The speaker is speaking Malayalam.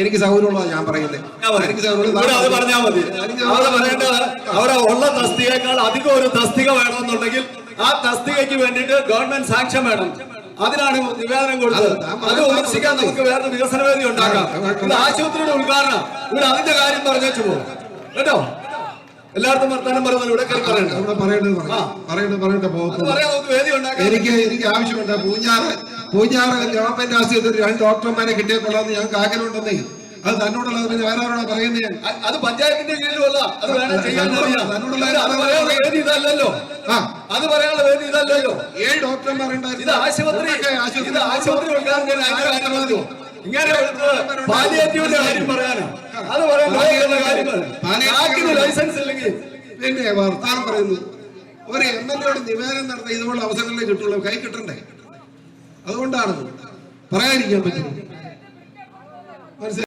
എനിക്ക് സൗകര്യമുള്ളതാണ് ഞാൻ പറയുന്നത്. അത് പറഞ്ഞാൽ മതി. അവിടെ പറയേണ്ടത് അവിടെ ഉള്ള തസ്തികയേക്കാൾ അധികം ഒരു തസ്തിക വേണമെന്നുണ്ടെങ്കിൽ ആ തസ്തികയ്ക്ക് വേണ്ടിയിട്ട് ഗവൺമെന്റ് സാങ്ഷൻ വേണം. അതിനാണ് നിവേദനം കൊടുത്തത്. അത് വിമർശിക്കാൻ നമുക്ക് വേറെ വികസന വേദി ഉണ്ടാക്കാം. ഇത് ആശുപത്രിയുടെ ഉദ്ഘാടനം, ഇവിടെ അതിന്റെ കാര്യം പറഞ്ഞു പോകും കേട്ടോ. എല്ലായിടത്തും വർത്താനം പറയുന്നത് ഇവിടെ എനിക്ക് ആവശ്യമുണ്ട്. പൂഞ്ഞാറ് ഗവൺമെന്റ് ആശുപത്രി 2 ഡോക്ടർമാരെ കിട്ടിയപ്പോഴാണ് ഞങ്ങൾക്ക് ആഗ്രഹമുണ്ടെന്നേ. അത് തന്നോടുള്ളത് പിന്നെ വേറെ ആരോടാ പറയുന്നത്? അത് പഞ്ചായത്തിന്റെ കീഴിലുമല്ല. അത് വേണം ചെയ്യാൻ വേദി ഇതല്ലല്ലോ. അത് പറയാനുള്ള വേദി ഇതല്ലല്ലോ. 7 ഡോക്ടർമാരുണ്ടായിരുന്നു. ഇത് ആശുപത്രി ഇങ്ങനെ പാലിയേറ്റീവിന്റെ കാര്യം പറയാനോ? അത് പറയാൻ ലൈസൻസ് ഇല്ലെങ്കിൽ പിന്നെ വർത്താനം പറയുന്നു. ഒരു MLA നിവേദനം നടത്തി ഇതുപോലെ അവസരങ്ങളിലേ കിട്ടുള്ളൂ, കൈ കിട്ടണ്ടേ? അതുകൊണ്ടാണ് പറയാതിരിക്കാൻ പറ്റും.